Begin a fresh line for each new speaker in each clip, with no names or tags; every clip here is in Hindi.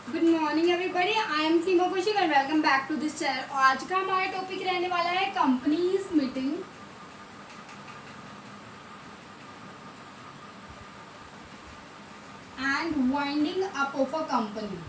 Good morning everybody, I am Seema Kaushik and welcome back to this channel. आज का हमारा टॉपिक रहने वाला है companies meeting and winding up of a company.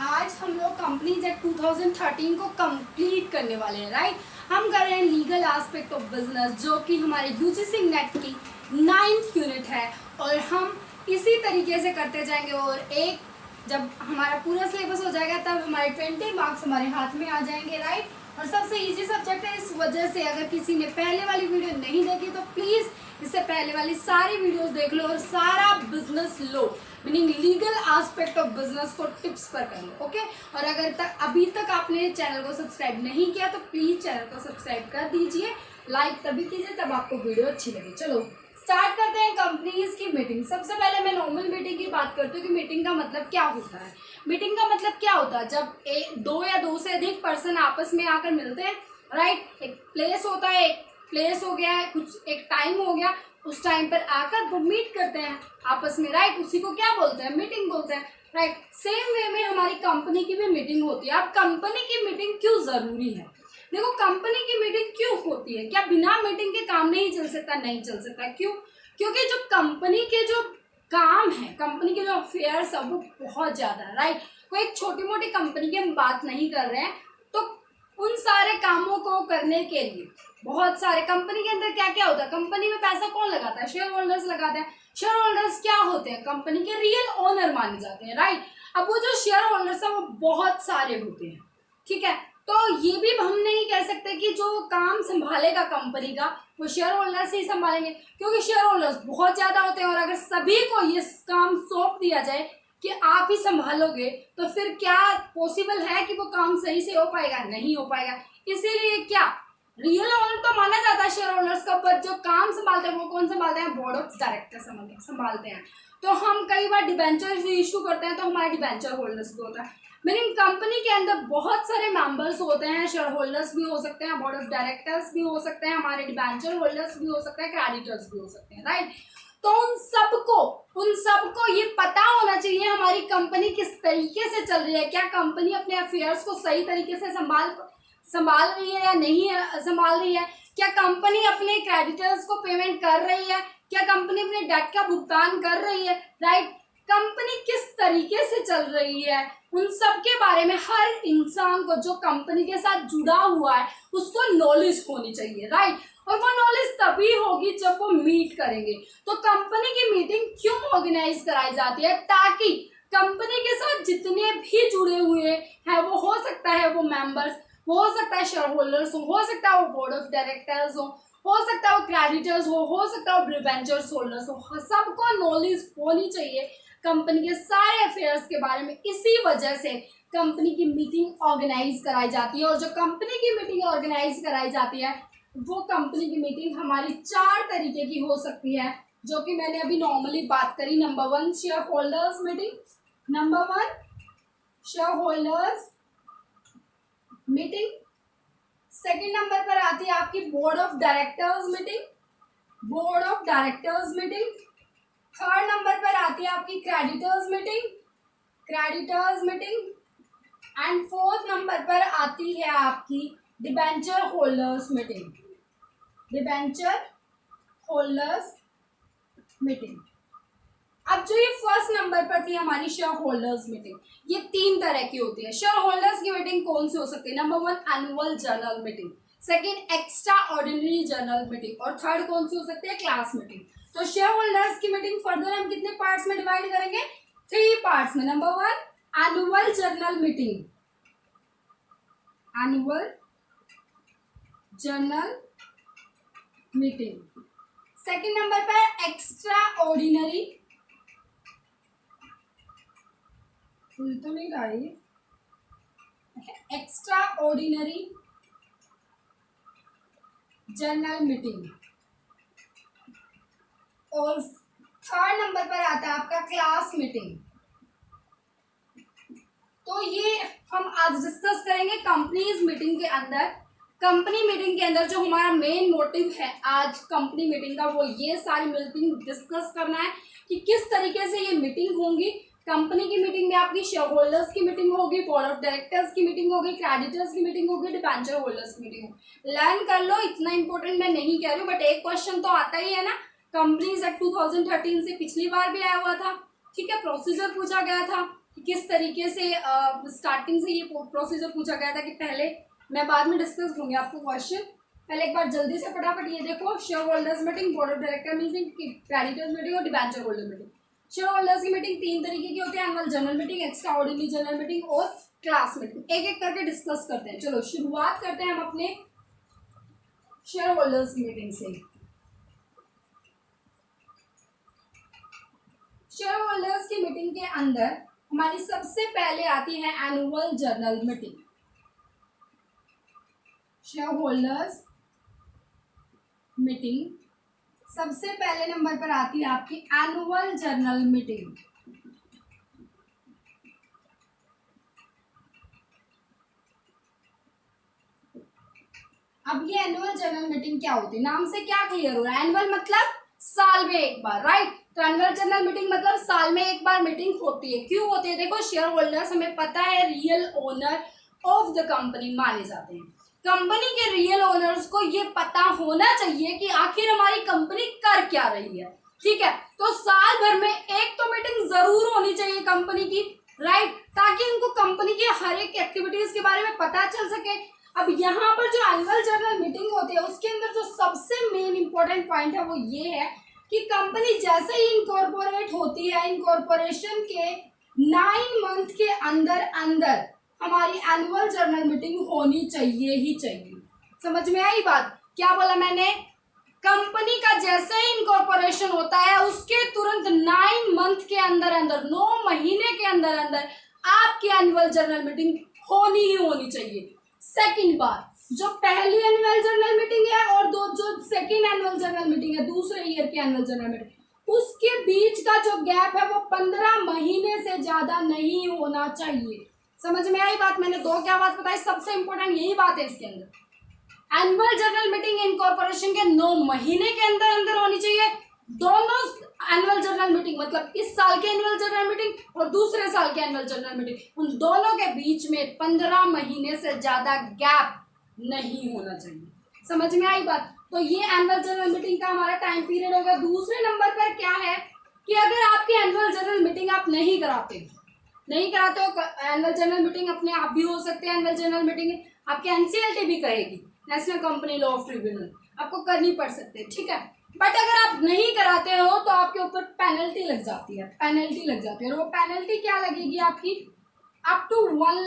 आज हम लोग कंपनीज एक्ट 2013 को कंप्लीट करने वाले हैं, राइट। हम कर रहे हैं लीगल एस्पेक्ट ऑफ बिजनेस, जो कि हमारे यूजीसी नेट की 9th यूनिट है, और हम इसी तरीके से करते जाएंगे। और एक जब हमारा पूरा सिलेबस हो जाएगा तब हमारे 20 मार्क्स हमारे हाथ में आ जाएंगे, राइट। और सबसे इजी सब्जेक्ट है, इस वजह से अगर किसी ने पहले वाली वीडियो नहीं देखी तो प्लीज़ इससे पहले वाली सारी वीडियोस देख लो और सारा business low, meaning legal aspect of business को टिप्स पर कर लो, ओके। और अगर अभी तक आपने चैनल को सब्सक्राइब नहीं किया तो प्लीज़ चैनल को सब्सक्राइब कर दीजिए, लाइक तभी कीजिए तब आपको वीडियो अच्छी लगे। चलो स्टार्ट करते हैं कंपनीज की मीटिंग। सबसे पहले मैं नॉर्मल मीटिंग की बात करती हूँ कि मीटिंग का मतलब क्या होता है। मीटिंग का मतलब क्या होता है, जब दो या दो से अधिक पर्सन आपस में आकर मिलते हैं, राइट। एक प्लेस होता है, एक प्लेस हो गया है, कुछ एक टाइम हो गया, उस टाइम पर आकर वो मीट करते हैं आपस में, राइट। उसी को क्या बोलते हैं, मीटिंग बोलते हैं, राइट। सेम वे में हमारी कंपनी की भी मीटिंग होती है। अब कंपनी की मीटिंग क्यों जरूरी है, देखो कंपनी की मीटिंग क्यों होती है, क्या बिना मीटिंग के काम नहीं चल सकता, नहीं चल सकता। क्यों? क्योंकि जो कंपनी के जो काम है, कंपनी के जो अफेयर्स है वो बहुत ज्यादा है, राइट। कोई एक छोटी मोटी कंपनी की हम बात नहीं कर रहे हैं, तो उन सारे कामों को करने के लिए बहुत सारे कंपनी के अंदर क्या क्या होता है, कंपनी में पैसा कौन लगाता है, शेयर होल्डर्स लगाते हैं। शेयर होल्डर्स क्या होते हैं, कंपनी के रियल ओनर माने जाते हैं, राइट। अब वो जो शेयर होल्डर्स है वो बहुत सारे होते हैं, ठीक है। तो ये भी हम नहीं कह सकते कि जो काम संभालेगा कंपनी का वो शेयर होल्डर्स ही संभालेंगे, क्योंकि शेयर होल्डर्स बहुत ज्यादा होते हैं। और अगर सभी को ये काम सौंप दिया जाए कि आप ही संभालोगे तो फिर क्या पॉसिबल है कि वो काम सही से हो पाएगा, नहीं हो पाएगा। इसीलिए क्या रियल ओनर तो माना जाता है शेयर होल्डर्स का, पर जो काम संभालते हैं वो कौन संभालते हैं, बोर्ड ऑफ डायरेक्टर संभालते हैं। तो हम कई बार डिबेंचर इशू करते हैं तो हमारा डिबेंचर होल्डर्स भी होता है। मीनिंग कंपनी के अंदर बहुत सारे मेंबर्स होते हैं, शेयर होल्डर्स भी हो सकते हैं, बोर्ड ऑफ डायरेक्टर्स भी हो सकते हैं, हमारे डिबेंचर होल्डर्स भी हो सकते हैं, क्रेडिटर्स भी हो सकते हैं, राइट। तो उन सबको ये पता होना चाहिए हमारी कंपनी किस तरीके से चल रही है, क्या कंपनी अपने अफेयर्स को सही तरीके से संभाल रही है या नहीं संभाल रही है, क्या कंपनी अपने क्रेडिटर्स को पेमेंट कर रही है, क्या कंपनी अपने डेट का भुगतान कर रही है, राइट। कंपनी किस तरीके से चल रही है, उन सब के बारे में हर इंसान को जो कंपनी के साथ जुड़ा हुआ है उसको नॉलेज होनी चाहिए, राइट। और वो नॉलेज तभी होगी जब वो मीट करेंगे। तो कंपनी की मीटिंग क्यों ऑर्गेनाइज कराई जाती है, ताकि कंपनी के साथ जितने भी जुड़े हुए हैं, वो हो सकता है वो मेंबर्स, हो सकता है शेयर होल्डर्स हो सकता है वो बोर्ड ऑफ डायरेक्टर्स हो सकता है वो क्रेडिटर्स हो सकता है वो डिबेंचर्स होल्डर्स हो, सबको नॉलेज होनी चाहिए कंपनी के सारे अफेयर्स के बारे में। इसी वजह से कंपनी की मीटिंग ऑर्गेनाइज कराई जाती है। और जो कंपनी की मीटिंग ऑर्गेनाइज कराई जाती है वो कंपनी की मीटिंग हमारी 4 तरीके की हो सकती है, जो कि मैंने अभी नॉर्मली बात करी। Number 1 share holders meeting, number 1 share holders meeting. Second number पर आती है आपकी board of directors meeting, board of directors meeting. Third number पर आती है आपकी creditors meeting, creditors meeting. And fourth number पर आती है आपकी debenture holders meeting, debenture holders meeting. अब जो ये फर्स्ट नंबर पर थी हमारी शेयर होल्डर्स मीटिंग, ये 3 तरह की होती है। शेयर होल्डर्स की मीटिंग कौन सी हो सकती है, number 1 annual general meeting, second extra ordinary general meeting, और थर्ड कौन सी हो सकती है, क्लास मीटिंग। तो शेयर होल्डर्स की मीटिंग फर्दर हम कितने पार्ट्स में डिवाइड करेंगे, 3 पार्ट्स में। Number 1 annual general meeting, annual general meeting. Second number पर एक्स्ट्रा ऑर्डिनरी, तो नहीं लाई, एक्स्ट्रा ऑर्डिनरी जनरल मीटिंग। और थर्ड नंबर पर आता है आपका क्लास मीटिंग। तो ये हम आज डिस्कस करेंगे कंपनीज मीटिंग के अंदर कंपनी मीटिंग के अंदर जो हमारा मेन मोटिव है आज कंपनी मीटिंग का, वो ये सारी मीटिंग डिस्कस करना है कि किस तरीके से ये मीटिंग होंगी। कंपनी की मीटिंग में आपकी शेयर होल्डर्स की मीटिंग होगी, बोर्ड ऑफ डायरेक्टर्स की मीटिंग होगी, क्रेडिटर्स की मीटिंग होगी, डिबेंचर होल्डर्स की मीटिंग होगी। लर्न कर लो, इतना इंपॉर्टेंट मैं नहीं कह रही हूँ, बट एक क्वेश्चन तो आता ही है ना। कंपनीज एक्ट 2013 से पिछली बार भी आया हुआ था, ठीक है। प्रोसीजर पूछा गया था कि किस तरीके से स्टार्टिंग से ये प्रोसीजर पूछा गया था कि पहले, मैं बाद में डिस्कस करूंगी आपको क्वेश्चन, पहले एक बार जल्दी से फटाफट ये देखो। Shareholders meeting, board of director meeting, creditors meeting और debenture holder meeting. Shareholders की मीटिंग 3 तरीके की होती है, annual general meeting, extraordinary general meeting और क्लास मीटिंग। एक एक करके डिस्कस करते हैं। चलो शुरुआत करते हैं हम अपने शेयर होल्डर्स की मीटिंग से। शेयर होल्डर्स की मीटिंग के अंदर हमारी सबसे पहले आती है annual general meeting. Shareholders meeting सबसे पहले नंबर पर आती है आपकी एनुअल जनरल मीटिंग। अब ये एनुअल जनरल मीटिंग क्या होती है, नाम से क्या क्लियर हो रहा है? एनुअल मतलब साल में एक बार, राइट। तो एनुअल जनरल मीटिंग मतलब साल में एक बार मीटिंग होती है। क्यों होती है? देखो, शेयर होल्डर्स हमें पता है real owner of the company माने जाते हैं। कंपनी के रियल ओनर्स को ये पता होना चाहिए कि आखिर हमारी कंपनी कर क्या रही है, ठीक है। तो साल भर में एक तो मीटिंग जरूर होनी चाहिए कंपनी की, राइट, ताकि उनको कंपनी की हर एक एक्टिविटीज के बारे में पता चल सके। अब यहाँ पर जो एनुअल जनरल मीटिंग होती है उसके अंदर जो सबसे मेन इंपॉर्टेंट पॉइंट है वो ये है कि कंपनी जैसे ही इनकॉर्पोरेट होती है, इनकॉर्पोरेशन के 9 मंथ के अंदर अंदर हमारी एनुअल जनरल मीटिंग होनी चाहिए ही चाहिए। समझ में आई बात? क्या बोला मैंने? कंपनी का जैसे ही इनकॉर्पोरेशन होता है उसके तुरंत 9 मंथ के अंदर अंदर, 9 महीने के अंदर अंदर आपकी एनुअल जनरल मीटिंग होनी ही होनी चाहिए। सेकंड बात, जो पहली एनुअल जनरल मीटिंग है और जो सेकंड एनुअल जनरल मीटिंग है, दूसरे ईयर की एनुअल जनरल मीटिंग, उसके बीच का जो गैप है वो 15 महीने से ज्यादा नहीं होना चाहिए। समझ में आई बात? मैंने दो क्या बात बताई, सबसे इंपॉर्टेंट यही बात है इसके अंदर। एनुअल जनरल मीटिंग इनकॉर्पोरेशन के 9 महीने के अंदर अंदर होनी चाहिए। दोनों एनुअल जनरल मीटिंग मतलब इस साल की एनुअल जनरल मीटिंग और दूसरे साल की एनुअल जनरल मीटिंग, उन दोनों के बीच में 15 महीने से ज्यादा गैप नहीं होना चाहिए। समझ में आई बात? तो ये एनुअल जनरल मीटिंग का हमारा टाइम पीरियड होगा। दूसरे नंबर पर क्या है कि अगर आपकी एनुअल जनरल मीटिंग आप नहीं कराते हो, एनुअल जनरल मीटिंग अपने आप भी हो सकते हैं। एनुअल जनरल मीटिंग आपके एनसीएलटी भी करेगी, national company law of tribunal, आपको करनी पड़ सकती है, ठीक है। बट अगर आप नहीं कराते हो तो आपके ऊपर पेनल्टी लग जाती है, और वो पेनल्टी क्या लगेगी आपकी? Up to 1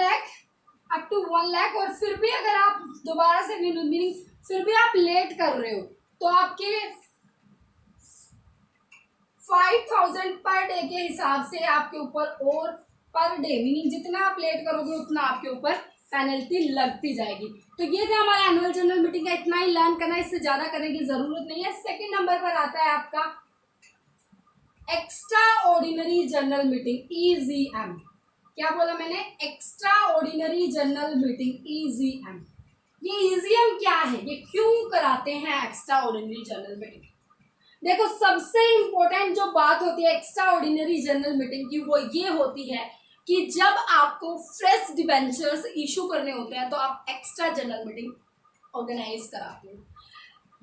lakh. और फिर भी अगर आप दोबारा से मीटिंग फिर भी आप लेट कर रहे हो तो आपके 5000 पर डे के हिसाब से आपके ऊपर, और पर डे मीनिंग जितना आप लेट करोगे उतना आपके ऊपर पेनल्टी लगती जाएगी। तो ये था हमारा एनुअल जनरल मीटिंग का, इतना ही लर्न करना, इससे ज्यादा करने की जरूरत नहीं है। सेकंड नंबर पर आता है आपका extra ordinary general meeting, EGM। क्या बोला मैंने? Extra ordinary general meeting, EGM। ये EGM क्या है, ये क्यों कराते हैं एक्स्ट्रा ऑर्डिनरी जनरल मीटिंग? देखो, सबसे इंपॉर्टेंट जो बात होती है एक्स्ट्रा ऑर्डिनरी जनरल मीटिंग की वो ये होती है कि जब आपको फ्रेश डिबेंचर्स इशू करने होते हैं तो आप एक्स्ट्रा जनरल मीटिंग ऑर्गेनाइज कराते हो।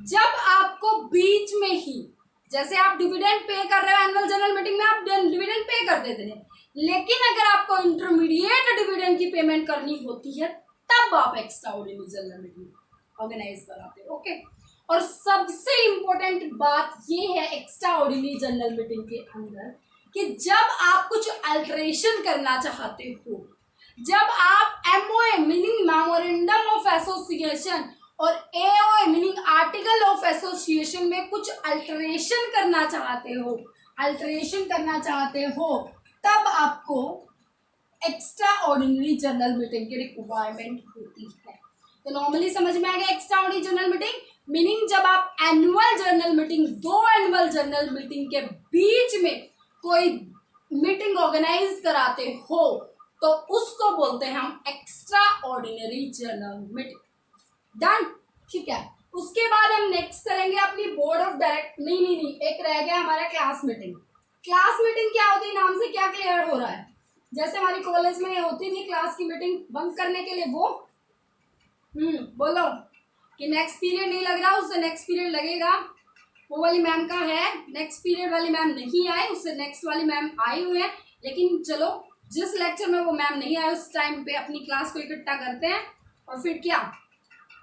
जब आपको बीच में ही, जैसे आप डिविडेंड पे कर रहे हो एनुअल जनरल मीटिंग में, आप डिविडेंड पे कर देते हैं, लेकिन अगर आपको इंटरमीडिएट डिविडेंड की पेमेंट करनी होती है तब आप extraordinary general meeting organise कराते हो, ओके। और सबसे इंपॉर्टेंट बात ये है एक्स्ट्रा ऑर्डिनरी जनरल मीटिंग के अंदर कि जब आप कुछ अल्टरेशन करना चाहते हो, जब आप MOA meaning memorandum of association और AOA meaning article of association में कुछ अल्टरेशन करना चाहते हो तब आपको एक्स्ट्रा ऑर्डिनरी जनरल मीटिंग की रिक्वायरमेंट होती है। तो नॉर्मली समझ में आ गया extra ordinary general meeting meaning जब आप annual general meeting, 2 annual general meeting के बीच में कोई मीटिंग ऑर्गेनाइज कराते हो तो उसको बोलते हैं हम extra ordinary general meeting. Done, ठीक है। उसके बाद हम नेक्स्ट करेंगे अपनी बोर्ड ऑफ डायरेक्ट, नहीं, एक रह गया हमारा क्लास मीटिंग। क्लास मीटिंग क्या होती है, नाम से क्या क्लियर हो रहा है? जैसे हमारी कॉलेज में होती थी क्लास की मीटिंग बंक करने के लिए, वो बोलो कि नेक्स्ट पीरियड नहीं लग रहा, उससे नेक्स्ट पीरियड लगेगा, वो वाली मैम का है। नेक्स्ट पीरियड वाली मैम नहीं आए, उससे नेक्स्ट वाली मैम आई हुई है, लेकिन चलो जिस लेक्चर में वो मैम नहीं आए उस टाइम पे अपनी क्लास को इकट्ठा करते हैं और फिर क्या,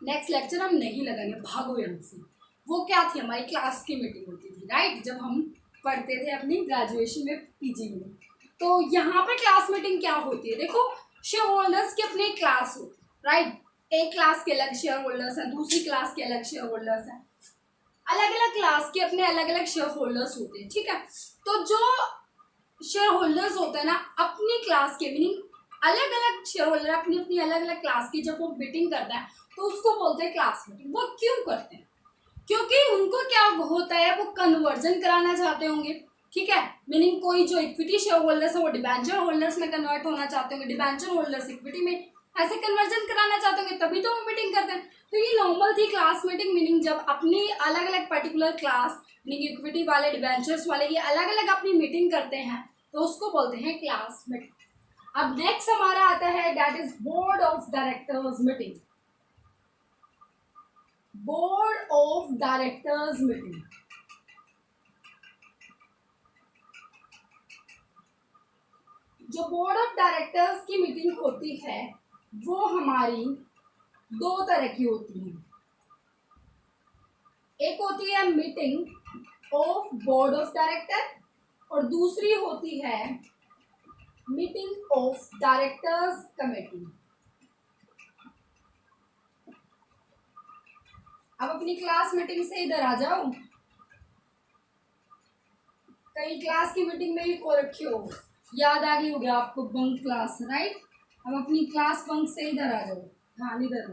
नेक्स्ट लेक्चर हम नहीं लगाएंगे, भागो यहाँ से। वो क्या थी, हमारी क्लास की मीटिंग होती थी, राइट, जब हम पढ़ते थे अपनी ग्रेजुएशन में, पीजी में। तो यहाँ पर क्लास मीटिंग क्या होती है, देखो शेयर होल्डर्स की अपनी क्लास होती है, राइट। एक क्लास के अलग शेयर होल्डर्स हैं, दूसरी क्लास के अलग शेयर होल्डर्स हैं, अलग अलग क्लास के अपने अलग अलग शेयर होल्डर्स होते हैं, ठीक है। तो जो शेयर होल्डर्स होते हैं ना अपनी क्लास के, मीनिंग अलग अलग शेयर होल्डर अपनी अपनी अलग अलग क्लास की जब वो मीटिंग करता है तो उसको बोलते हैं क्लास मीटिंग। वो क्यों करते हैं? क्योंकि उनको क्या होता है, वो कन्वर्जन कराना चाहते होंगे, ठीक है। मीनिंग कोई जो इक्विटी शेयर होल्डर्स है वो डिबेंचर होल्डर्स में कन्वर्ट होना चाहते होंगे, डिबेंचर होल्डर्स इक्विटी में, ऐसे कन्वर्जन कराना चाहते होंगे, तभी तो वो मीटिंग करते हैं। तो ये नॉर्मल थी क्लास मीटिंग, मीनिंग जब अपनी अलग अलग पर्टिकुलर क्लास, मीनिंग इक्विटी वाले, डिबेंचर्स वाले, ये अलग अलग अपनी मीटिंग करते हैं तो उसको बोलते हैं क्लास मीटिंग। अब नेक्स्ट हमारा आता है that is board of directors meeting. Board of directors meeting, जो बोर्ड ऑफ डायरेक्टर्स की मीटिंग होती है वो हमारी दो तरह की होती है। एक होती है meeting of board of director और दूसरी होती है मीटिंग ऑफ डायरेक्टर्स कमेटी। अब अपनी क्लास मीटिंग से इधर आ जाओ, कई क्लास की मीटिंग में भी खो रखे हो, याद आ गई होगी आपको बंक क्लास, राइट। अब अपनी क्लास बंक से इधर आ जाओ, हाँ इधर।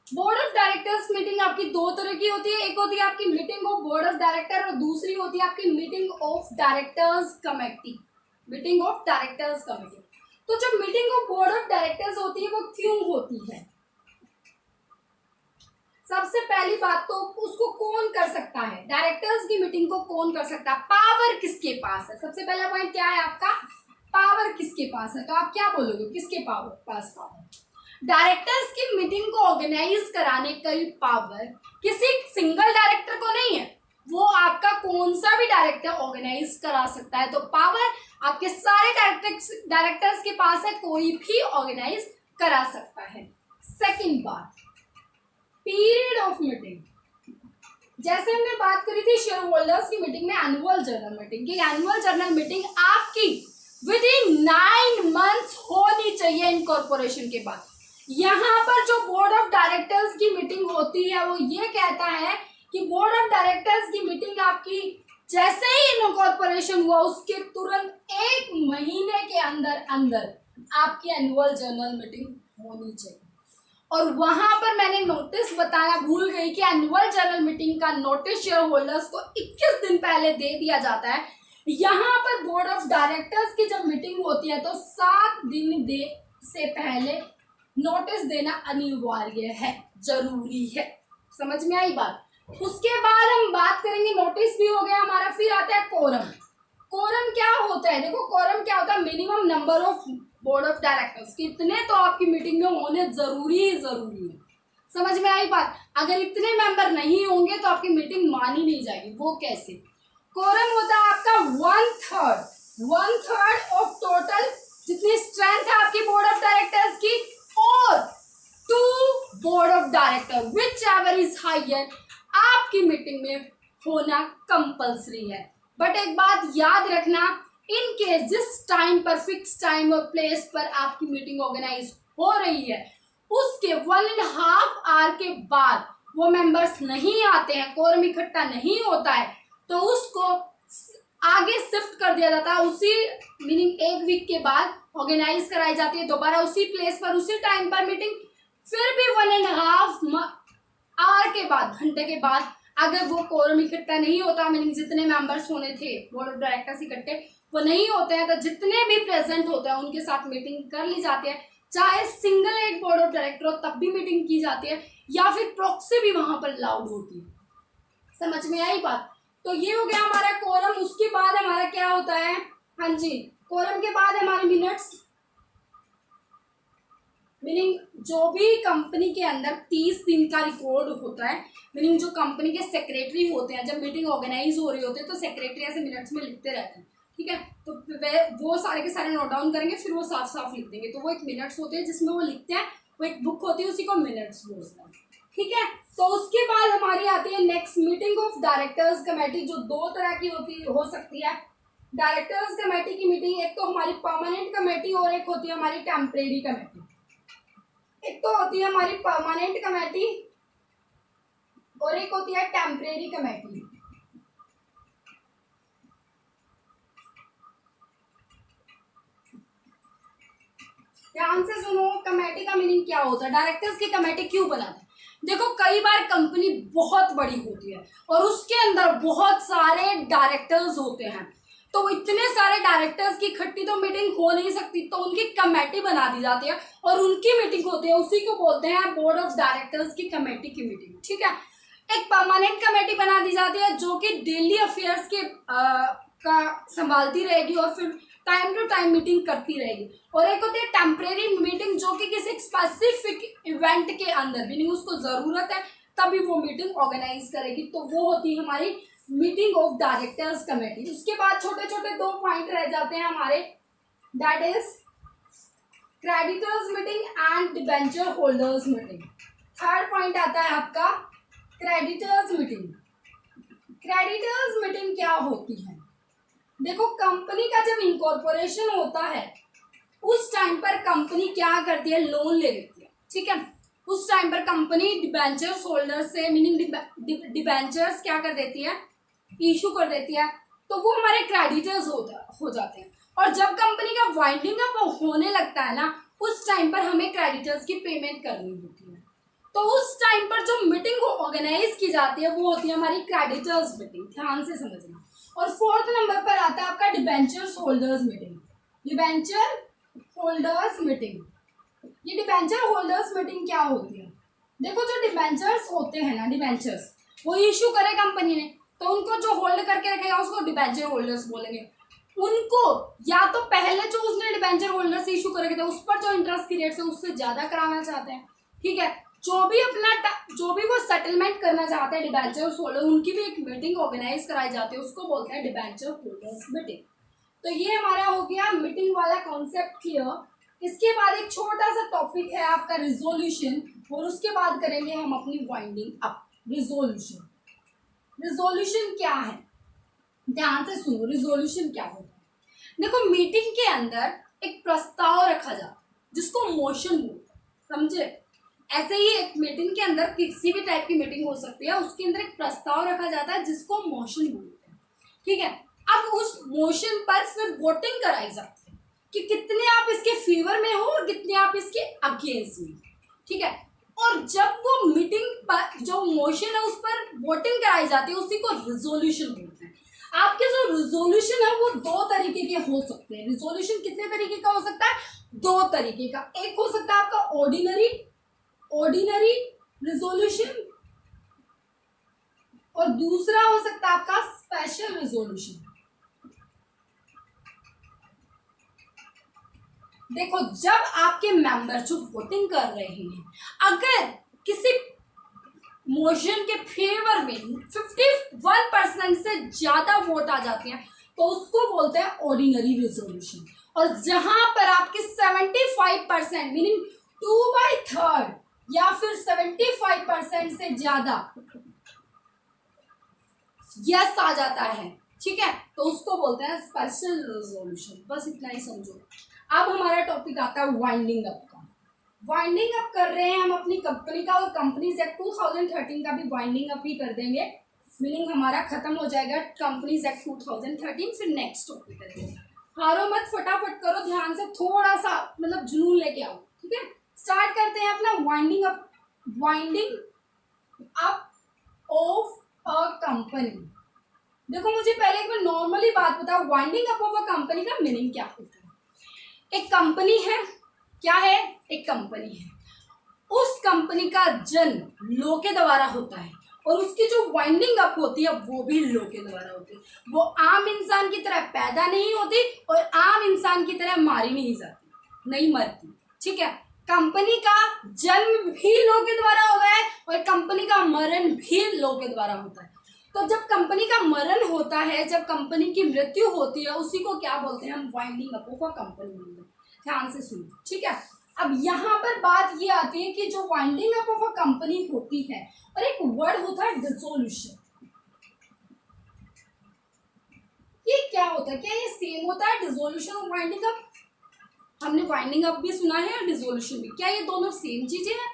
बोर्ड ऑफ डायरेक्टर्स मीटिंग आपकी दो तरह की होती है, एक होती है आपकी meeting of board of director और दूसरी होती है आपकी meeting of directors committee. Meeting of directors committee. तो जो meeting of board of directors होती है वो क्यों होती है? सबसे पहली बात तो उसको कौन कर सकता है, डायरेक्टर्स की मीटिंग को कौन कर सकता है, पावर किसके पास है? सबसे पहला पॉइंट क्या है आपका, पावर किसके पास है। तो आप क्या बोलोगे, किसके पास पावर? डायरेक्टर्स की मीटिंग को ऑर्गेनाइज कराने का पावर किसी सिंगल डायरेक्टर को नहीं है, वो आपका कौन सा भी डायरेक्टर ऑर्गेनाइज करा सकता है। तो पावर आपके सारे डायरेक्टर्स के पास है, कोई भी ऑर्गेनाइज करा सकता है। सेकंड बात, पीरियड ऑफ मीटिंग। जैसे हमने बात करी थी शेयर होल्डर्स की मीटिंग में एनुअल जनरल मीटिंग की, एनुअल जनरल मीटिंग आपकी विद इन 9 मंथ्स होनी चाहिए इनकॉर्पोरेशन के बाद। यहाँ पर जो बोर्ड ऑफ डायरेक्टर्स की मीटिंग होती है वो ये कहता है कि बोर्ड ऑफ डायरेक्टर्स की मीटिंग आपकी जैसे ही इनकॉर्पोरेशन हुआ उसके तुरंत 1 महीने के अंदर अंदर आपकी एनुअल जनरल मीटिंग होनी चाहिए। और वहां पर मैंने नोटिस बताना भूल गई कि एनुअल जनरल मीटिंग का नोटिस शेयर होल्डर्स को 21 दिन पहले दे दिया जाता है। यहाँ पर बोर्ड ऑफ डायरेक्टर्स की जब मीटिंग होती है तो 7 दिन से पहले नोटिस देना अनिवार्य है, जरूरी है। समझ में आई बात? उसके बाद हम बात करेंगे, नोटिस भी हो गया हमारा, फिर आता है कोरम। कोरम क्या होता है? देखो कोरम क्या होता है, minimum number of board of directors, कितने तो आपकी मीटिंग में होने जरूरी है। समझ में आई बात? अगर इतने मेंबर नहीं होंगे तो आपकी मीटिंग मानी नहीं जाएगी। वो कैसे? कोरम होता है आपका 1/3 ऑफ टोटल जितनी स्ट्रेंथ है आपकी बोर्ड ऑफ डायरेक्टर्स की, और 2 board of director whichever is higher आपकी मीटिंग में होना कंपल्सरी है। बट एक बात याद रखना, इन केस जिस टाइम पर फिक्स टाइम और प्लेस पर आपकी मीटिंग ऑर्गेनाइज हो रही है उसके 1.5 आवर के बाद वो मेंबर्स नहीं आते हैं, कोरम इकट्ठा नहीं होता है, तो उसको आगे शिफ्ट कर दिया जाता है। उसी मीनिंग 1 वीक के बाद ऑर्गेनाइज कराई जाती है दोबारा उसी प्लेस पर उसी टाइम पर मीटिंग। फिर भी 1.5 आवर के बाद, घंटे के बाद अगर वो कोरम इकट्ठा नहीं होता, मीनिंग जितने मेंबर्स होने थे बोर्ड ऑफ डायरेक्टर्स इकट्ठे वो नहीं होते हैं, तो जितने भी प्रेजेंट होते हैं उनके साथ मीटिंग कर ली जाती है। चाहे single head board of director हो तब भी मीटिंग की जाती है, या फिर प्रॉक्सी भी वहां पर अलाउड होती है। समझ में आई बात? तो ये हो गया हमारा कोरम। उसके बाद हमारा क्या होता है, हाँ जी, कोरम के बाद हमारे मिनट्स, मीनिंग जो भी कंपनी के अंदर 30 दिन का रिकॉर्ड होता है, मीनिंग जो कंपनी के सेक्रेटरी होते हैं, जब मीटिंग ऑर्गेनाइज हो रही होती है तो सेक्रेटरी ऐसे मिनट्स में लिखते रहते हैं, ठीक है। तो वो सारे के सारे नोट डाउन करेंगे, फिर वो साफ साफ लिख देंगे। तो वो एक मिनट्स होते हैं जिसमें वो लिखते हैं, वो एक बुक होती है, उसी को मिनट्स बोलते हैं, ठीक है। तो उसके बाद हमारी आती है next meeting of directors committee, जो दो तरह की हो सकती है डायरेक्टर्स कमेटी की मीटिंग। एक तो हमारी परमानेंट कमेटी और एक होती है हमारी टेम्परेरी कमेटी। एक तो होती है हमारी परमानेंट कमेटी और एक होती है टेम्परेरी कमेटी। ध्यान से सुनो, कमेटी का मीनिंग क्या होता है, डायरेक्टर्स की कमेटी क्यों बनाते हैं। देखो कई बार कंपनी बहुत बड़ी होती है और उसके अंदर बहुत सारे डायरेक्टर्स होते हैं, तो इतने सारे डायरेक्टर्स की इकट्ठी तो मीटिंग हो नहीं सकती, तो उनकी कमेटी बना दी जाती है और उनकी मीटिंग होती है, उसी को बोलते हैं बोर्ड ऑफ डायरेक्टर्स की कमेटी की मीटिंग, ठीक है। एक परमानेंट कमेटी बना दी जाती है जो कि डेली अफेयर्स के का संभालती रहेगी और फिर टाइम टू टाइम मीटिंग करती रहेगी। और एक होती है टेम्परेरी मीटिंग जो कि किसी स्पेसिफिक इवेंट के अंदर मीनिंग उसको जरूरत है तभी वो मीटिंग ऑर्गेनाइज करेगी, तो वो होती है हमारी मीटिंग ऑफ डायरेक्टर्स कमेटी। उसके बाद छोटे छोटे दो पॉइंट रह जाते हैं हमारे, that is creditors meeting and debenture holders meeting. Third point आता है आपका क्रेडिटर्स मीटिंग। क्रेडिटर्स मीटिंग क्या होती है, देखो कंपनी का जब इनकॉर्पोरेशन होता है उस टाइम पर कंपनी क्या करती है, लोन ले लेती है, ठीक है। उस टाइम पर कंपनी डिबेंचर्स होल्डर से मीनिंग डिबेंचर्स क्या कर देती है, इशू कर देती है, तो वो हमारे क्रेडिटर्स हो जाते हैं। और जब कंपनी का वाइंडिंग अप होने लगता है ना, उस टाइम पर हमें क्रेडिटर्स की पेमेंट करनी होती है। तो उस टाइम पर जो मीटिंग ऑर्गेनाइज की जाती है वो होती है हमारी क्रेडिटर्स मीटिंग, ध्यान से समझना। और फोर्थ नंबर पर आता है आपका debentures holders meeting. Debenture holders meeting, ये डिबेंचर होल्डर्स मीटिंग क्या होती है, देखो जो डिबेंचर्स होते हैं ना, डिबेंचर्स वो इशू करे कंपनी ने, तो उनको जो होल्ड करके रखेगा उसको डिबेंचर होल्डर्स बोलेंगे। उनको या तो पहले जो उसने डिबेंचर होल्डर्स इशू करके थे उस पर जो इंटरेस्ट की रेट है उससे ज्यादा कराना चाहते हैं, ठीक है। जो भी वो सेटलमेंट करना चाहते हैं डिबेंचर होल्डर, उनकी भी एक मीटिंग ऑर्गेनाइज कराई जाती है, उसको बोलते हैं डिबेंचर होल्डर्स मीटिंग। तो ये हमारा हो गया मीटिंग वाला कॉन्सेप्ट क्लियर। इसके बाद एक छोटा सा टॉपिक है आपका रिजोल्यूशन, और उसके बाद करेंगे हम अपनी वाइंडिंग अप। रिजोल्यूशन, रिजोल्यूशन क्या है, ध्यान से सुनो, रिजोल्यूशन क्या होता है। देखो मीटिंग के अंदर एक प्रस्ताव रखा जाता है जिसको मोशन बोलते हैं, समझे। ऐसे ही एक मीटिंग के अंदर किसी भी टाइप की मीटिंग हो सकती है, उसके अंदर एक प्रस्ताव रखा जाता है जिसको मोशन बोलते हैं, ठीक है। अब उस मोशन पर फिर वोटिंग कराई जाती है कि कितने आप इसके फेवर में हो और कितने आप इसके अगेंस्ट में, ठीक है। और जब वो मीटिंग पर जो मोशन है उस पर वोटिंग कराई जाती है उसी को रिजोल्यूशन बोलते हैं। आपके जो रिजोल्यूशन है वो दो तरीके के हो सकते हैं। रिजोल्यूशन कितने तरीके का हो सकता है, दो तरीके का। एक हो सकता है आपका ऑर्डिनरी रिजोल्यूशन और दूसरा हो सकता है आपका स्पेशल रिजोल्यूशन। देखो जब आपके मेंबर जो वोटिंग कर रहे हैं अगर किसी मोशन के फेवर में 51% से ज्यादा वोट आ जाते हैं तो उसको बोलते हैं ऑर्डिनरी रिजोल्यूशन। और जहां पर आपके 75% मीनिंग 2/3 या फिर 75% से ज्यादा यस आ जाता है, ठीक है, तो उसको बोलते हैं स्पेशल रिजोल्यूशन। बस इतना ही समझो। अब हमारा टॉपिक आता है वाइंडिंग अप का। वाइंडिंग अप कर रहे हैं हम अपनी कंपनी का, और कंपनीज एक्ट 2013 का भी वाइंडिंग अप ही कर देंगे, मीनिंग हमारा खत्म हो जाएगा कंपनीज एक्ट 2013। फिर नेक्स्ट टॉपिक करेंगे। हारो मत, फटाफट करो, ध्यान से, थोड़ा सा मतलब जुनून लेके आओ, ठीक है। स्टार्ट करते हैं अपना winding up. Winding up of a company. देखो मुझे पहले एक बार नॉर्मली बात बताओ, winding up of a company का मीनिंग क्या होता है। एक कंपनी है, क्या है, एक कंपनी है, उस कंपनी का जन्म लो के द्वारा होता है और उसकी जो वाइंडिंग अप होती है वो भी लो के द्वारा होती है। वो आम इंसान की तरह पैदा नहीं होती और आम इंसान की तरह मारी नहीं जाती, नहीं मरती, ठीक है। कंपनी का जन्म भी लो के द्वारा होता है और कंपनी का मरण भी लो के द्वारा होता है। तो जब कंपनी का मरण होता है, जब कंपनी की मृत्यु होती है, उसी को क्या बोलते हैं हम, winding up of a company बोलते हैं। ध्यान से सुनो, ठीक है। अब यहाँ पर बात ये आती है कि जो winding up of a company होती है और एक वर्ड होता है डिसोल्यूशन, ये क्या होता है, क्या ये सेम होता है डिसोल्यूशन और वाइंडिंग अप? हमने वाइंडिंग अप भी सुना है और डिसोल्यूशन भी, क्या ये दोनों सेम चीजें हैं?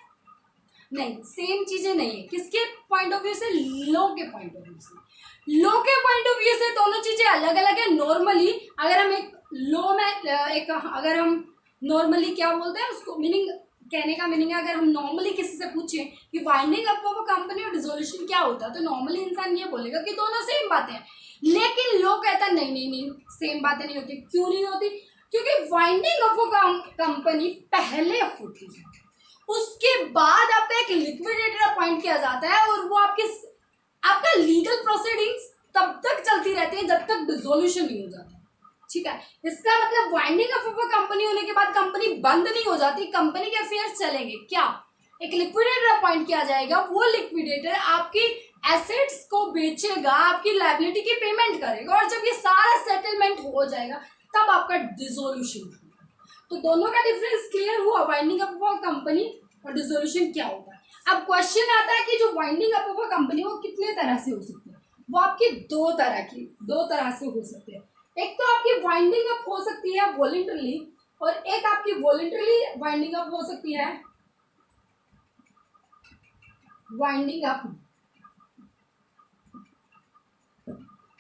नहीं, सेम चीजें नहीं है। किसके पॉइंट ऑफ व्यू से, लो के पॉइंट ऑफ व्यू से। लो के पॉइंट ऑफ व्यू से दोनों चीजें अलग अलग है। नॉर्मली अगर हम एक लो में एक अगर हम नॉर्मली क्या बोलते हैं उसको, मीनिंग कहने का मीनिंग है, अगर हम नॉर्मली किसी से पूछें कि winding up of a company और डिसोल्यूशन क्या होता है, तो नॉर्मली इंसान ये बोलेगा कि दोनों सेम बातें हैं। लेकिन लोग कहता है नहीं नहीं नहीं, सेम बातें नहीं होती। क्यों नहीं होती? क्योंकि वाइंडिंग अप ऑफ कंपनी पहले होती है, उसके बाद आपका एक लिक्विडेटर अपॉइंट किया जाता है और वो आपका लीगल प्रोसीडिंग्स तब तक चलती रहती है जब तक डिसोल्यूशन नहीं हो जाता, ठीक है। इसका मतलब winding up of a company होने के बाद कंपनी बंद नहीं हो जाती, कंपनी के अफेयर्स चलेंगे। क्या, एक लिक्विडेटर अपॉइंट किया जाएगा, वो लिक्विडेटर आपकी एसेट्स को बेचेगा, आपकी लायबिलिटी की पेमेंट करेगा और जब ये सारा सेटलमेंट हो जाएगा तब आपका डिसोल्यूशन होगा। तो दोनों का डिफरेंस क्लियर हुआ, winding up of a company और डिसोल्यूशन क्या होता है। अब क्वेश्चन आता है कि जो winding up of a company वो कितने तरह से हो सकती है? वो आपकी दो तरह से हो सकते हैं। एक तो आपकी वाइंडिंग अप हो सकती है वॉलंटरली और एक आपकी वॉलंटरली वाइंडिंग अप हो सकती है, वाइंडिंग अप,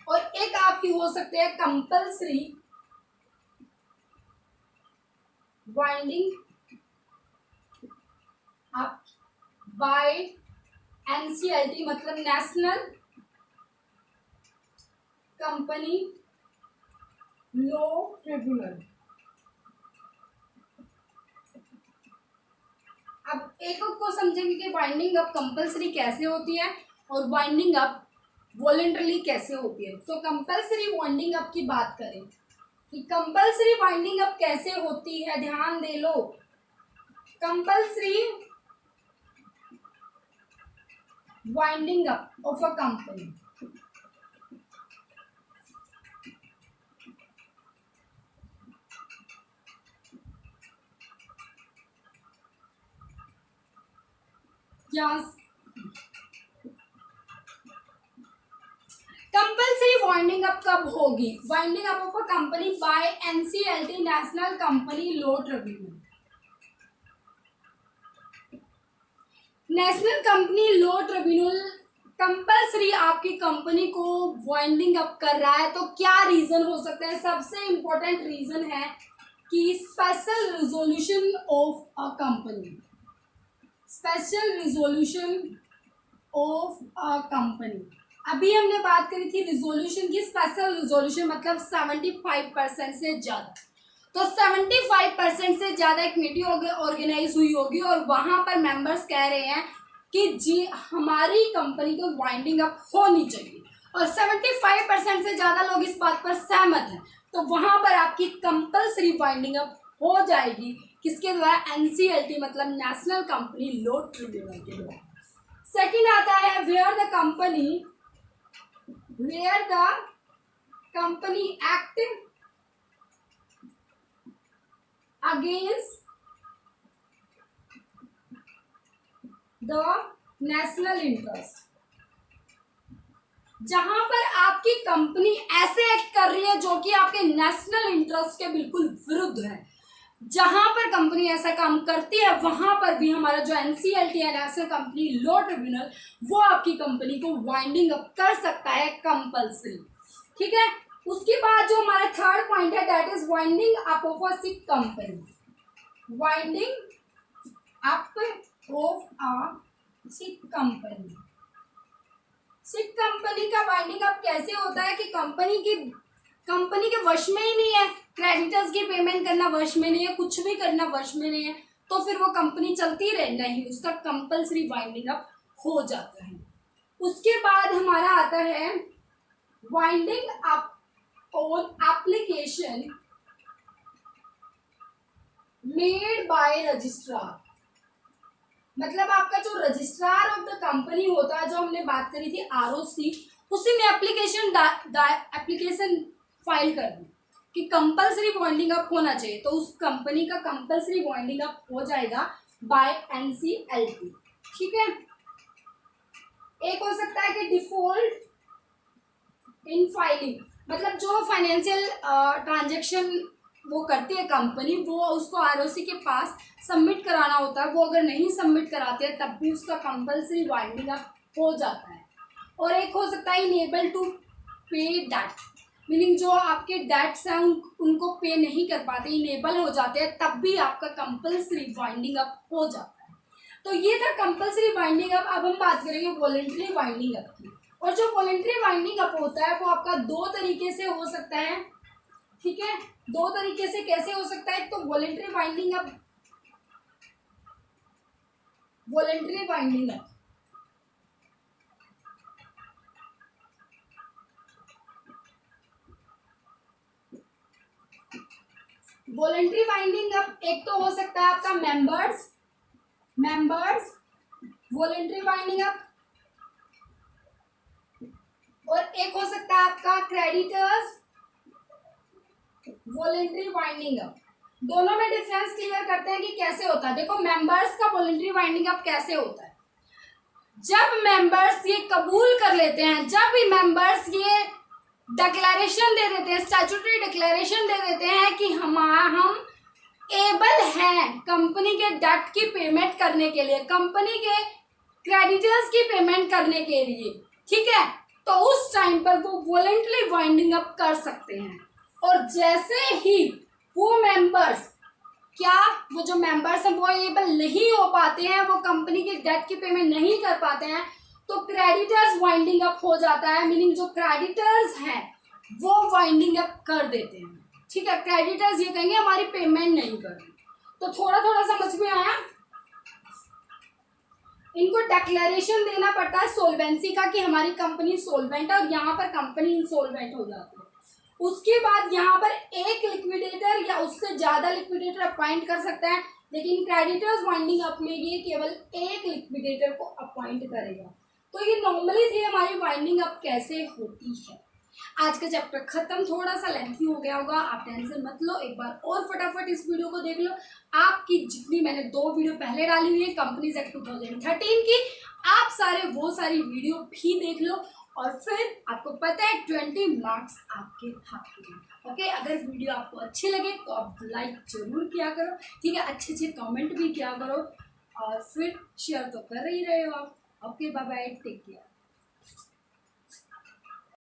और एक आपकी हो सकती है compulsory winding up by NCLT, मतलब नेशनल कंपनी लॉ ट्रिब्यूनल। अब एक को समझेंगे कि वाइंडिंग अप कंपल्सरी कैसे होती है और वाइंडिंग अप वॉलंटरली कैसे होती है। तो कंपल्सरी वाइंडिंग अप की बात करें कि कंपल्सरी वाइंडिंग अप कैसे होती है, ध्यान दे लो। Compulsory winding up of a company, compulsory winding up कब होगी? Winding up of a company by NCLT, national company law tribunal. National company law tribunal compulsory आपकी कंपनी को वाइंडिंग अप कर रहा है, तो क्या रीजन हो सकता है? सबसे इंपॉर्टेंट रीजन है कि special resolution of a company, special resolution of a company. अभी हमने बात करी थी रिजोल्यूशन की, स्पेशल रिजोल्यूशन मतलब 75% से ज्यादा। तो 75% से ज्यादा एक मीटिंग ऑर्गेनाइज हुई होगी और वहां पर मेंबर्स कह रहे हैं कि जी हमारी कंपनी को वाइंडिंग अप होनी चाहिए और 75% से ज्यादा लोग इस बात पर सहमत हैं, तो वहां पर आपकी कंपल्सरी वाइंडिंग अप हो जाएगी। किसके द्वारा? एनसीएलटी, मतलब नेशनल कंपनी लॉ ट्रिब्यूनल के द्वारा। सेकेंड आता है where the company act against the national interest, जहां पर आपकी कंपनी ऐसे एक्ट कर रही है जो कि आपके नेशनल इंटरेस्ट के बिल्कुल विरुद्ध है। जहां पर कंपनी ऐसा काम करती है वहां पर भी हमारा जो एनसीएलटी है, नेशनल कंपनी लॉ ट्रिब्यूनल, वो आपकी कंपनी को वाइंडिंग अप कर सकता है कंपल्सरी, ठीक है। उसके बाद जो हमारा थर्ड पॉइंट है that is winding up of a sick company, winding up of a sick company. Sick company का वाइंडिंग अप कैसे होता है कि कंपनी के वश में ही नहीं है, क्रेडिटर्स की पेमेंट करना वर्ष में नहीं है, कुछ भी करना वर्ष में नहीं है, तो फिर वो कंपनी चलती रहे नहीं, उसका कंपल्सरी वाइंडिंग अप हो जाता है। उसके बाद हमारा आता है winding up on application made by registrar. मतलब आपका जो रजिस्ट्रार ऑफ द कंपनी होता है, जो हमने बात करी थी ROC, उसी ने एप्लीकेशन फाइल कर दी कि कंपल्सरी वाइंडिंग अप होना चाहिए, तो उस कंपनी का कंपल्सरी वाइंडिंग अप हो जाएगा बाय NCLT। ठीक है। एक हो सकता है कि डिफॉल्ट इन फाइलिंग, मतलब जो फाइनेंशियल ट्रांजैक्शन वो करती है कंपनी, वो उसको ROC के पास सबमिट कराना होता है, वो अगर नहीं सबमिट कराते हैं तब भी उसका कंपल्सरी वाइंडिंग अप हो जाता है। और एक हो सकता है इनेबल टू पे डेट, मीनिंग जो आपके डेट्स हैं उनको पे नहीं कर पाते, इनेबल हो जाते हैं, तब भी आपका कंपल्सरी वाइंडिंग अप हो जाता है। तो ये था कंपल्सरी वाइंडिंग अप। अब हम बात करेंगे वॉलंटरी वाइंडिंग अप की। और जो वॉलंटरी वाइंडिंग अप होता है वो आपका दो तरीके से हो सकता है। ठीक है, दो तरीके से कैसे हो सकता है? तो voluntary winding up, voluntary winding up voluntary winding up एक तो हो सकता है आपका मेंबर्स वॉलंटरी वाइंडिंग अप, और एक हो सकता है आपका क्रेडिटर्स वॉलंटरी वाइंडिंग अप। दोनों में डिफरेंस क्लियर करते हैं कि कैसे होता है। देखो, मेंबर्स का वॉलंटरी वाइंडिंग अप कैसे होता है? जब मेंबर्स ये कबूल कर लेते हैं, जब भी मेंबर्स ये डिक्लेरेशन दे देते हैं, स्टैट्यूटरी डिक्लेरेशन दे देते हैं कि हम एबल हैं कंपनी के डेट की पेमेंट करने के लिए, कंपनी के क्रेडिटर्स की पेमेंट करने के लिए, ठीक है, तो उस टाइम पर वो वॉलंटरी वाइंडिंग अप कर सकते हैं। और जैसे ही वो मेंबर्स, वो जो मेंबर्स हैं वो एबल नहीं हो पाते हैं, वो कंपनी के डेट की पेमेंट नहीं कर पाते हैं, तो क्रेडिटर्स वाइंडिंग अप हो जाता है। मीनिंग जो क्रेडिटर्स हैं वो वाइंडिंग अप कर देते हैं। ठीक है, क्रेडिटर्स ये कहेंगे हमारी पेमेंट नहीं कर रही। तो थोड़ा थोड़ा समझ में आया? इनको डिक्लेरेशन देना पड़ता है सोल्वेंसी का कि हमारी कंपनी सोल्वेंट है, और यहाँ पर कंपनी इंसोल्वेंट हो जाती है। उसके बाद यहाँ पर एक लिक्विडेटर या उससे ज्यादा लिक्विडेटर अपॉइंट कर सकते हैं, लेकिन क्रेडिटर्स वाइंडिंग अप में ये केवल एक लिक्विडेटर को अपॉइंट करेगा। तो ये नॉर्मली थी हमारी वाइंडिंग अप कैसे होती है। आज का चैप्टर खत्म, थोड़ा सा लेंथी हो गया होगा, आप टेंशन मत लो, एक बार और फटाफट इस वीडियो को देख लो। आपकी जितनी मैंने 2 वीडियो पहले डाली हुई है कंपनीज एक्ट 2013 की, आप वो सारी वीडियो भी देख लो, और फिर आपको पता है 20 मार्क्स आपके हाथ में। ओके, अगर वीडियो आपको अच्छी लगे तो आप लाइक जरूर किया करो, ठीक है, अच्छे कमेंट भी किया करो, और फिर शेयर तो कर ही रहे हो आप। Okay, bye bye, take care.